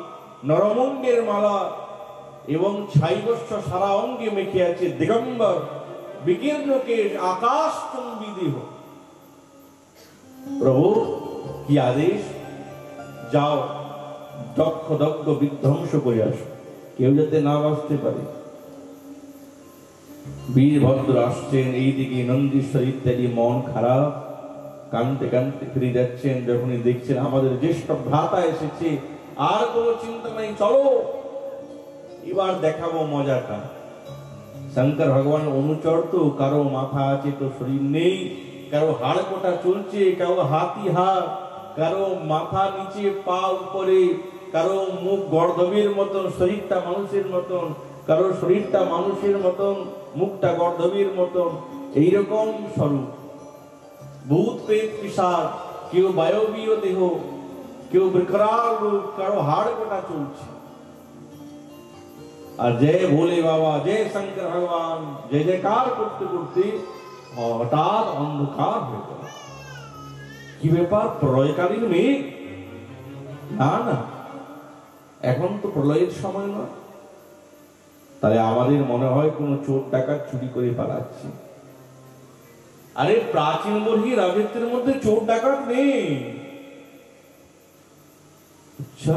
নরমুণ্ডের মালা এবং ছাইবস্য সারা অঙ্গে মেখে আছে, দিগম্বর, বিকীর্ণকে আকাশ চুম্বী দেহ। প্রভু কি আদেশ? যাও, দক্ষ বিধ্বংস করে আসো, কেউ যাতে না বাঁচতে পারে। বীরভদ্র আসছেন, এইদিকে নন্দীশ্বর ইত্যাদি মন খারাপ, কাঁদতে কাঁদতে ফিরে যাচ্ছেন। যখনই দেখছেন আমাদের জ্যেষ্ঠ ভ্রাতা এসেছে, আর কোনো চিন্তা নাই, চলো এবার দেখাবো মজাটা। শঙ্কর ভগবান অনুচর তো, কারো মাথা আছে তো শরীর নেই, কারো হাড় কোটা চলছে, কারো হাতি হাড়, কারো মাথা নিচে পা উপরে, কারো মুখ গর্ধবের মতন, শরীরটা মানুষের মতন, কারো শরীরটা মানুষের মতন, মুখটা গর্ধবের মতন, এইরকম স্বরূপ। ভূত প্রেত পিশাচ, কেউ বায়বীয় দেহ, কেউ বিকরাল রূপ, কারো হাড় কোটা চলছে। আর জয় ভোলে বাবা, জয় শঙ্কর ভগবান, জয় জয়কার করতে করতে হঠাৎ অন্ধকার হয়ে গেল। কি ব্যাপার? প্রলয়কালীন মেঘ? না না, এখন তো প্রলয়ের সময় নয়। তাহলে আমাদের মনে হয় কোন চোর ডাকাত চুরি করে পালাচ্ছে। আরে প্রাচীন বর্গী রাজত্বের মধ্যে চোর ডাকাত নেই। আচ্ছা,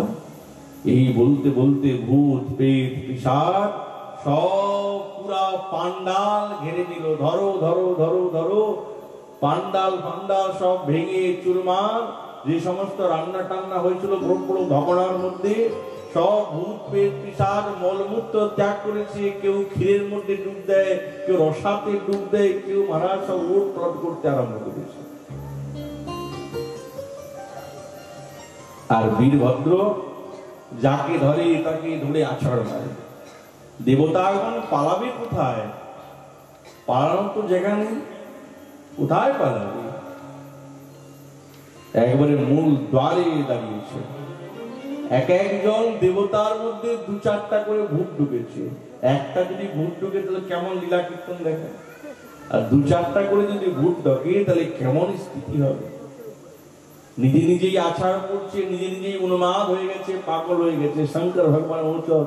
এই বলতে বলতে ভূত প্রেত পিশাচ সব পুরা পান্ডাল ঘিরে নিল। ধরো ধরো ধরো ধরো, পান্ডাল ফান্ডাল সব ভেঙে চুরমার। যে সমস্ত রান্না টান্না হয়েছিল বড় বড় ভবনার মধ্যে, সব ভূত প্রেত পিশাচ মলমূত্র ত্যাগ করেছে। কেউ ক্ষীরের মধ্যে ডুব দেয়, কেউ রসাতে ডুব দেয়, কেউ মহারাজ সব ওট প্লট করতে আরম্ভ করেছে। আর বীরভদ্র যাকে ধরে তাকে ধরে আছাড় মারে। দেবতাগণ পালাবে কোথায়? পালানোর তো জায়গা নেই, কোথায় পালাবে? একবারে মূল দ্বারে দাঁড়িয়েছে। এক একজন দেবতার মধ্যে দু চারটা করে ভূত ঢুকেছে। একটা যদি ভূত ঢুকে তাহলে কেমন লীলা কীর্তন দেখে, আর দু চারটা করে যদি ভূত ঢোকে তাহলে কেমন স্থিতি হবে। নিজে নিজেই আছাড় করছে, নিজে নিজেই উন্মাদ হয়ে গেছে, পাগল হয়ে গেছে। শঙ্কর ভগবান অনুচর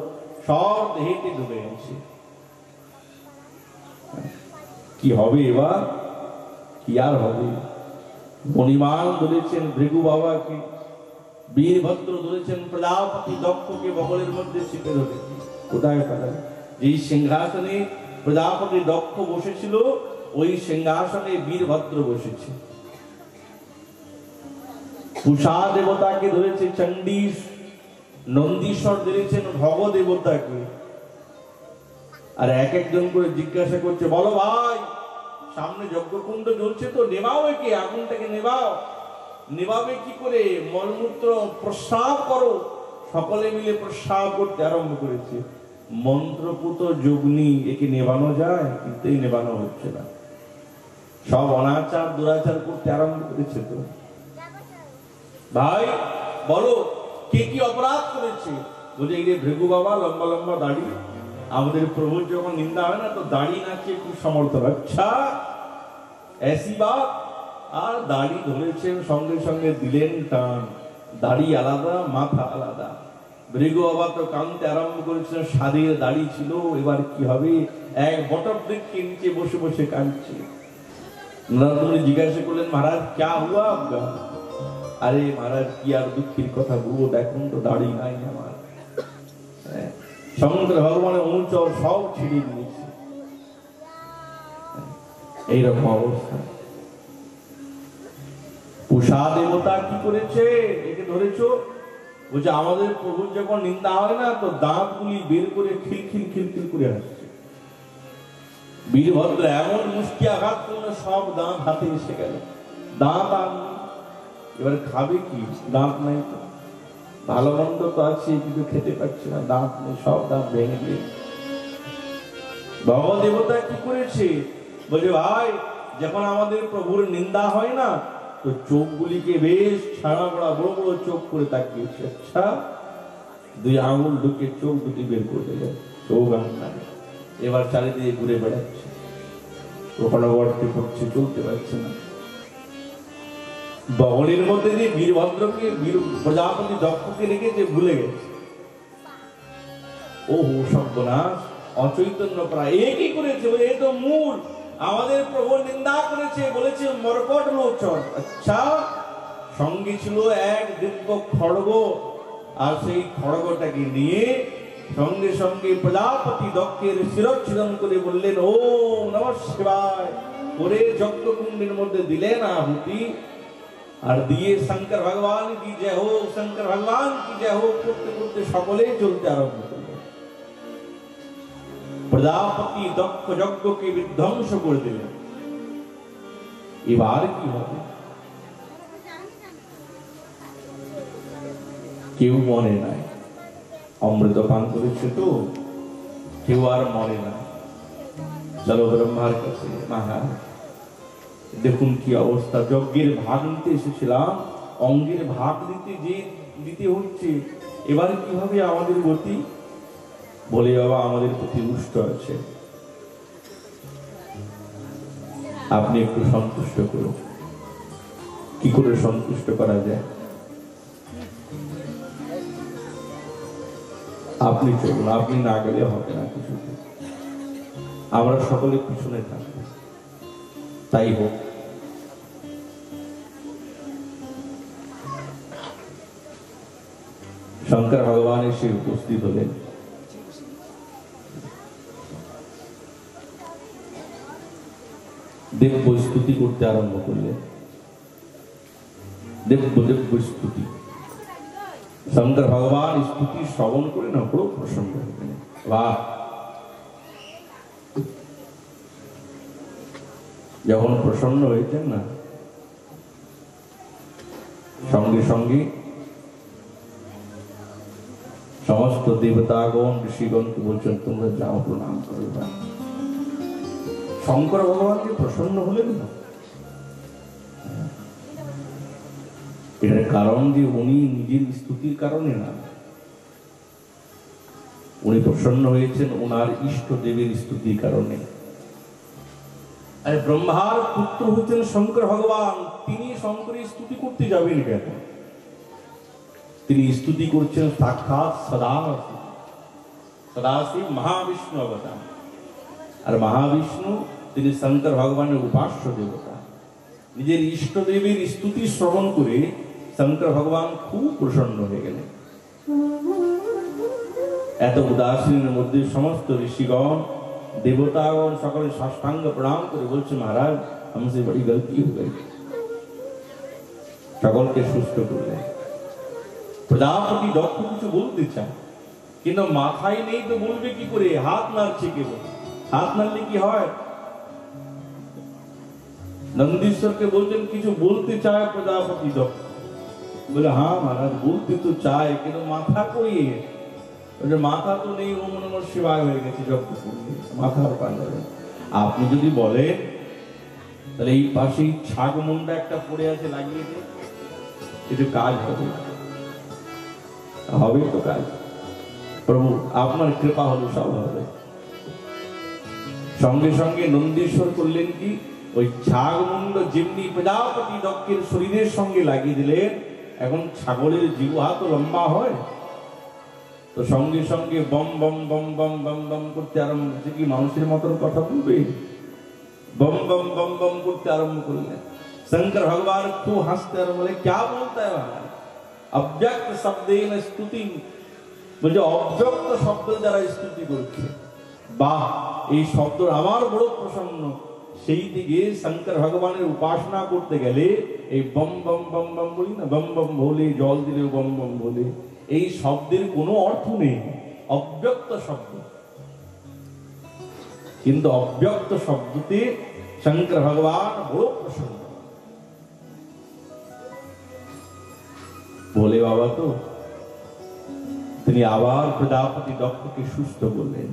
সব দেহেতে ঢুকে গেছে। কি হবে এবার? কি আর হবে? মণিমান ধরেছেন ভৃগু বাবাকে, বীরভদ্র ধরেছেন প্রজাপতি দক্ষকে বগলের মধ্যে চেপে ধরে। কোথায় পালাবে? যেই সিংহাসনে প্রজাপতি দক্ষ বসেছিল, ওই সিংহাসনে বীরভদ্র বসেছে। পুষা দেবতাকে ধরেছে চণ্ডীশ, নন্দীশ্বর ধরেছেন ভগ দেবতাকে। আর এক একজন করে জিজ্ঞাসা করছে, বলো ভাই, সামনে যজ্ঞকুণ্ড জ্বলছে তো, নেবাও একে, আগুনটাকে নেবাও। নেবাবে কি করে? মলমূত্র প্রস্রাব করো। সকলে মিলে প্রস্রাব করতে আরম্ভ করেছে। মন্ত্রপুত যোগনি, একে নেবানো যায়? কিন্তু এই নেবানো হচ্ছে না। সব অনাচার দুরাচার করতে আরম্ভ করেছে। তো ভাই বলো, কে কি অপরাধ করেছে? বলে এই যে ভৃগু বাবা লম্বা লম্বা দাড়ি, আমাদের প্রভুর যখন নিন্দা হয় না তো দাড়ি নাচিয়ে খুব সমর্থন। আচ্ছা ऐसी बात। আর দাড়ি ধরেছেন, সঙ্গে সঙ্গে দিলেন টান, দাড়ি আলাদা মাথা আলাদা। ভৃগু বাবা তো কানতে আরম্ভ করেছিলেন, সাদের দাড়ি ছিল, এবার কি হবে, এক বটবৃক্ষে নিচে বসে বসে কাঁদছে। নরদমুনি জিজ্ঞাসা করলেন, মহারাজ क्या हुआ आपका? আরে মহারাজ কি আর দুঃখের কথা বলবো, দেখুন তো দাড়ি নাই আমার। শঙ্কর ভগবানের অনুচর সব ছিঁড়ে দিয়েছে, এইরকম অবস্থা। উষা দেবতা কি করেছে, একে ধরেছো, বলছে আমাদের প্রভুর যখন নিন্দা হয় না তো দাঁত গুলি বের করে খিলখিল খিলখিল করে আসছে। বীরভদ্র এমন মুষ্টি আঘাত করলো, সব দাঁত হাতে এসে গেল, দাঁত আর এবার খাবে কি, দাঁত নাই তো, ভালো মন্দ তো আছে কিন্তু খেতে পারছে না, দাঁত নেই, সব দাঁত ভেঙে দিয়ে। ভগদেবতা কি করেছে, বলে ভাই যখন আমাদের প্রভুর নিন্দা হয় না তো চোখগুলিকে বেশ ছাড়া বড়া বড় বড় চোখ করে তাকিয়েছে। আচ্ছা, দুই আঙুল ঢুকে চোখ দুটি বের করে দিল, চোখ আঙুল এবার চারিদিকে ঘুরে বেড়াচ্ছে, ওখানে গড়তে পড়ছে, চলতে পারছে না। বগলের মধ্যে যে বীরভদ্রকে প্রজাপতি দক্ষকে রেখেছে ভুলে গেছে। ও সর্বনাশ, অচৈতন্য প্রায় এ কি করেছে, এ তো মূল আমাদের প্রভু নিন্দা করেছে, বলেছে মরকট লোচন। আচ্ছা, সঙ্গে ছিল এক দিব্য খড়গ, আর সেই খড়গটাকে নিয়ে সঙ্গে সঙ্গে প্রজাপতি দক্ষের শিরচ্ছেদন করে বললেন ওম নমঃ শিবায় করে যজ্ঞকুণ্ডের মধ্যে দিলেন আহুতি, আর দিয়ে শঙ্কর ভগবান কি জয় হো, শঙ্কর ভগবান কি জয় হো করতে করতে সকলে চলতে আরম্ভ করলেন। প্রজাপতি দক্ষ যজ্ঞকে বিধ্বংস করে দিলেন। এবার কি হবে, কেউ মনে নাই, অমৃত পান করেছে তো কেউ আর মনে না। চলো ব্রহ্মার কাছে, মহারাজ দেখুন কি অবস্থা, যজ্ঞের ভাগ নিতে এসেছিলাম, অঙ্গের ভাগ দিতে হচ্ছে, এবার কিভাবে আমাদের গতি? বলে বাবা আমাদের প্রতি রুষ্ট আছে, আপনি একটু সন্তুষ্ট করুন। কি করে সন্তুষ্ট করা যায়? আপনি চলুন, আপনি না গেলে হবে না কিছু, আমরা সকলে পিছনে থাকবো, তাই হোক। শঙ্কর ভগবান এসে উপস্থিত হলেন। দেব্য স্তুতি করতে আরম্ভ করলেন, দেব্য স্তুতি। শঙ্কর ভগবান স্তুতি শ্রবণ করে না বড় প্রসন্ন হলেন। বাহ, যখন প্রসন্ন হয়েছেন না, সঙ্গে সঙ্গে সমস্ত দেবতাগণ ঋষিগণকে বলছেন তোমরা যাও প্রণাম করো। শঙ্কর ভগবানকে প্রসন্ন হলেন না, এটার কারণ যে উনি নিজের স্তুতির কারণে না, উনি প্রসন্ন হয়েছেন ওনার ইষ্ট দেবের স্তুতির কারণে। আরে ব্রহ্মার পুত্র হচ্ছেন শঙ্কর ভগবান, তিনি শঙ্করের স্তুতি করতে যাবেন কেন? তিনি স্তুতি করছেন সাক্ষাৎ সদাশিব মহাবিষ্ণু অবতার। আর মহাবিষ্ণু তিনি শঙ্কর ভগবানের উপাস্য দেবতা। নিজের ইষ্ট দেবীর স্তুতি শ্রবণ করে শঙ্কর ভগবান খুব প্রসন্ন হয়ে গেলেন। এত উদাসীনের মধ্যে সমস্ত ঋষিগণ देवतागण सकल साष्टांग प्रणाम करे बोलছে महाराज हमसे बड़ी गलती हो गई। সকলকে সুস্থ করলেন। প্রজাপতি দক্ষ কিছু বলতে চায় কিন্তু মাথায় নেই তো বলবে কি করে, হাত নাড়ছে কেবল। হাত নাড়লে কি হয়? নন্দীশ্বরকে বলছেন কিছু বলতে চায় প্রজাপতি দক্ষ, বলে হ্যাঁ महाराज বলতে তো চায় কিন্তু মাথা কই? মাথা তো নেই, ওম নমঃ শিবায় হয়ে গেছে যজ্ঞ করলে, মাথার পায়ে। আপনি যদি বলেন তাহলে এই পাশেই ছাগ মুন্ডা একটা পড়ে আছে লাগিয়ে দিয়ে একটু কাজ হবে, হবে তো কাজ। প্রভু আপনার কৃপা হলো সব হবে। সঙ্গে সঙ্গে নন্দীশ্বর করলেন কি, ওই ছাগমুন্ড যেমনি প্রজাপতি দক্ষের শরীরের সঙ্গে লাগিয়ে দিলেন, এখন ছাগলের জিহ্বা তো লম্বা হয়, তো সঙ্গে সঙ্গে বম বম বম বম বম বম করতে আরম্ভ করছে। কি মানুষের মতন কথা বলবে? बम बम बम बम করতে আরম্ভ করলেন। शंकर भगवान खूब हंसते और बोले क्या बोलता है महाराज, अव्यक्त शब्देन स्तुति, বলছে অব্যক্ত শব্দ দ্বারা স্তুতি করছে। বাহ, এই শব্দ আমার বড় প্রসন্ন। সেই দিকে শঙ্কর ভগবানের উপাসনা করতে গেলে এই বম বম বম বম বলি না, বম বম ভোলে, জল দিলে বম বম ভোলে, এই শব্দের কোনো অর্থ নেই, অব্যক্ত শব্দ। কিন্তু অব্যক্ত শব্দতে শঙ্কর ভগবান বড় প্রসন্ন। ভোলে বাবা তো তিনি আবার প্রজাপতি দক্ষকে সুস্থ করলেন।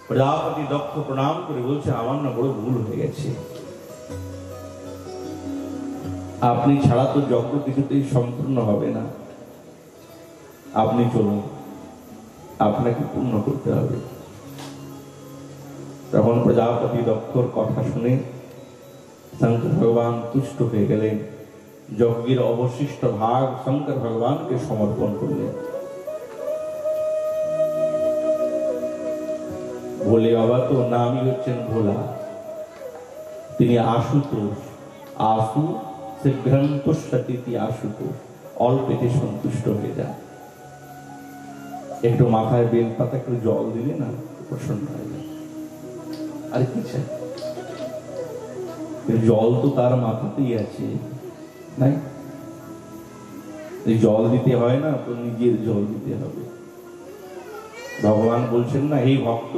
প্রজাপতি দক্ষ প্রণাম করে বলছে আমার না বড় ভুল হয়ে গেছে, আপনি ছাড়া তো যজ্ঞ কিছুতেই সম্পূর্ণ হবে না, আপনি চলুন, আপনাকে পূর্ণ করতে হবে। তখন প্রজাপতি দক্ষর কথা শুনে শঙ্কর ভগবান তুষ্ট হয়ে গেলেন, যজ্ঞের অবশিষ্ট ভাগ শঙ্কর ভগবানকে সমর্পণ করলেন। ভোলে বাবা তো নামই হচ্ছেন ভোলা, তিনি আশুতোষ, আশু শীঘ্রন্তস্যতি আশুতোষ, অল্পেতে সন্তুষ্ট হয়ে যায়। একটু মাথায় বেলপাতা একটু জল দিলে না প্রসন্ন হয়ে যায়। আর কি চাই, জল তো তার মাথাতেই আছে, নাই জল দিতে হয় না তো নিজের জল দিতে হবে। ভগবান বলছেন না, এই ভক্ত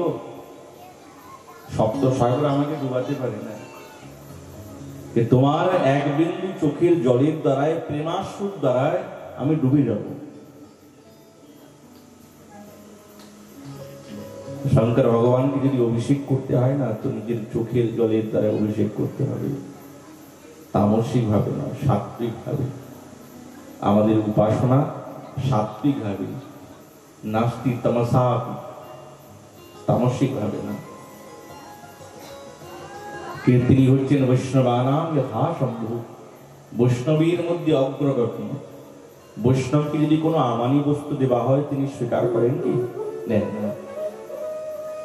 সপ্ত সাগর আমাকে ডুবাতে পারে না, যে তোমার এক বিন্দু চোখের জলের দ্বারায়, প্রেমাশ্রুর দ্বারায় আমি ডুবে যাব। শঙ্কর ভগবানকে যদি অভিষেক করতে হয় না, তো নিজের চোখের জলের দ্বারা অভিষেক করতে হবে, তামসিক ভাবে না, সাত্বিক ভাবে। আমাদের উপাসনা সাত্বিক ভাবে, নাস্তি তমসা, তামসিক ভাবে না। তিনি হচ্ছেন বৈষ্ণবানাম যথা সম্ভব, বৈষ্ণবীর মধ্যে অগ্রগতি। বৈষ্ণবকে যদি কোনো আমানি বস্তু দেওয়া হয় তিনি স্বীকার করেন কি? নেন না।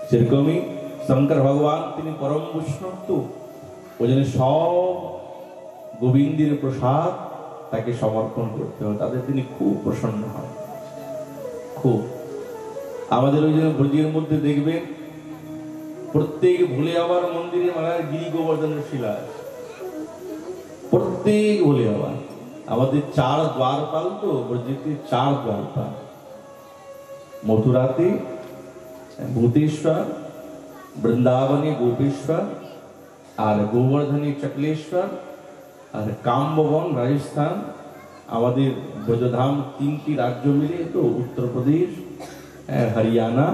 সেরকমই শঙ্কর ভগবান তিনি পরম বৈষ্ণব, তো ওই জন্য সব গোবিন্দের প্রসাদ তাকে সমর্পণ করতে হয়, তাদের তিনি খুব প্রসন্ন হয়, খুব। আমাদের ওই জন্য ব্রজের মধ্যে দেখবেন প্রত্যেক ভোলে বাবার মন্দিরে মানে গিরি গোবর্ধনের শিলা আছে, প্রত্যেক ভোলে বাবা। আমাদের 4 দ্বারপাল, তো ব্রজেতে 4 দ্বারপাল, মথুরাতে ভূতেশ্বর, বৃন্দাবনে গোপেশ্বর, আর গোবর্ধনে চকলেশ্বর, আর কামভবন রাজস্থান। আমাদের ব্রজধাম 3টি রাজ্য মিলে তো উত্তরপ্রদেশ, হরিয়ানা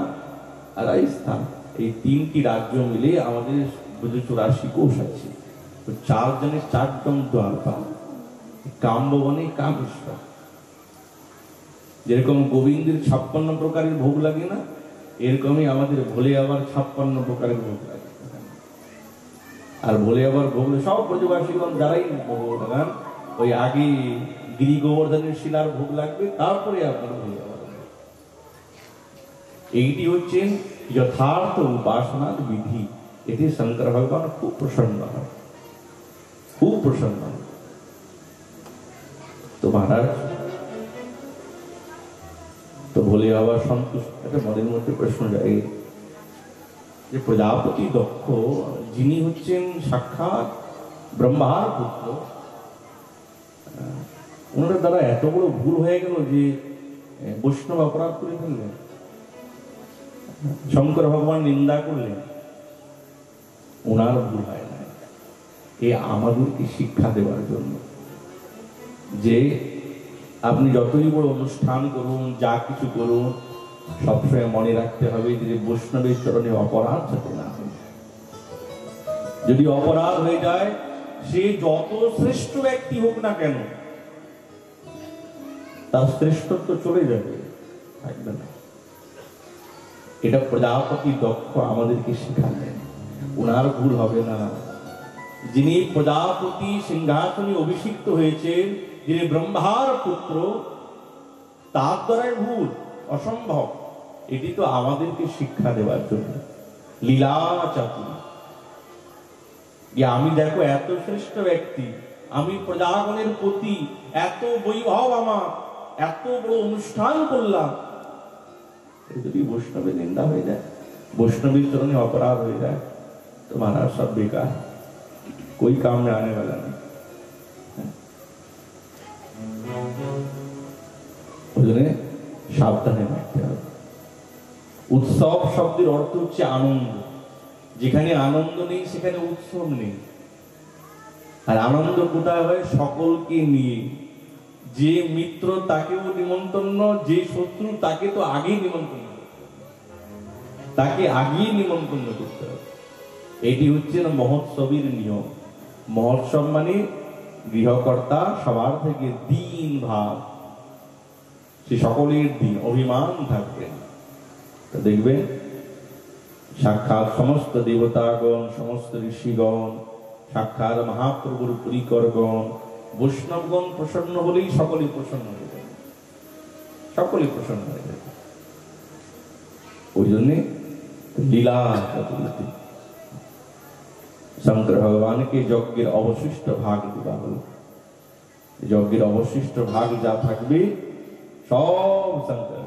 আর রাজস্থান, এই 3টি রাজ্য মিলে আমাদের 84 কোষ আছে। তো 4 জনের 4জন দ্বারপাল, কামভবনে কামেশ্বর। যেরকম গোবিন্দের 56 প্রকারের ভোগ লাগে না, এরকমই আমাদের ভোলে আবার 56 প্রকারের ভোগ লাগে। আর ভোলে আবার ভোগ সব ব্রজবাসীগণ যারাই ভোগ লাগান, ওই আগে গিরি গোবর্ধনের শিলার ভোগ লাগবে, তারপরে আপনার ভোলে আবার। এইটি হচ্ছে যথার্থ উপাসনার বিধি। এতে শঙ্কর ভগবান খুব প্রসন্ন হয়, খুব প্রসন্ন হয়। তো মহারাজ তো ভোলে বাবা সন্তুষ্ট। একটা মনের মধ্যে প্রশ্ন যায় যে প্রজাপতি দক্ষ যিনি হচ্ছেন সাক্ষাৎ ব্রহ্মার পুত্র, ওনার দ্বারা এত বড় ভুল হয়ে গেল যে বৈষ্ণব অপরাধ করে ফেললেন, শঙ্কর ভগবান নিন্দা করলেন। ওনার ভুল হয় না, এ আমাদেরকে শিক্ষা দেওয়ার জন্য যে আপনি যতই বড় অনুষ্ঠান করুন, যা কিছু করুন, সবসময় মনে রাখতে হবে যে বৈষ্ণবের চরণে অপরাধ যাতে না হয়। যদি অপরাধ হয়ে যায়, সে যত শ্রেষ্ঠ ব্যক্তি হোক না কেন, তার শ্রেষ্ঠত্ব চলে যাবে, থাকবে না। এটা প্রজাপতি দক্ষ আমাদেরকে শেখালেন, ওনার ভুল হবে না। যিনি প্রজাপতি সিংহাসনে অভিষিক্ত হয়েছেন, যিনি ব্রহ্মার পুত্র, তার দ্বারাই ভুল অসম্ভব। এটি তো আমাদেরকে শিক্ষা দেওয়ার জন্য লীলা চাতুরী। আমি দেখো এত শ্রেষ্ঠ ব্যক্তি, আমি প্রজাগণের প্রতি এত বৈভব, আমার এত বড় অনুষ্ঠান করলাম, যদি বৈষ্ণবের নিন্দা হয়ে যায়, বৈষ্ণবীর চরণে অপরাধ হয়ে যায়, তোমার सब बेकार, कोई काम में आने वाला नहीं। সাবধানে থাকতে হবে। উৎসব শব্দের অর্থ হচ্ছে আনন্দ। যেখানে আনন্দ নেই সেখানে উৎসব নেই। আর আনন্দ কোথায় হয়? সকলকে নিয়ে। যে মিত্র তাকেও নিমন্ত্রণ, যে শত্রু তাকে তো আগেই নিমন্ত্রণ, তাকে আগেই নিমন্ত্রণ করতে হবে। এটি হচ্ছে মহোৎসবের নিয়ম। মহোৎসব মানে গৃহকর্তা সবার থেকে দিন ভাব, সে সকলের দিন অভিমান থাকবে। তো দেখবেন সাক্ষাৎ সমস্ত দেবতাগণ, সমস্ত ঋষিগণ, সাক্ষাৎ মহাপ্রভুর পরিকরগণ, বৈষ্ণবগণ প্রসন্ন হলেই সকলেই প্রসন্ন হয়ে যাবে, সকলেই প্রসন্ন হয়ে যাবে। ওই জন্যে লীলা চতুর্থী শঙ্কর ভগবানকে যজ্ঞের অবশিষ্ট ভাগ দেওয়া হল। যজ্ঞের অবশিষ্ট ভাগ যা থাকবে সব শঙ্কর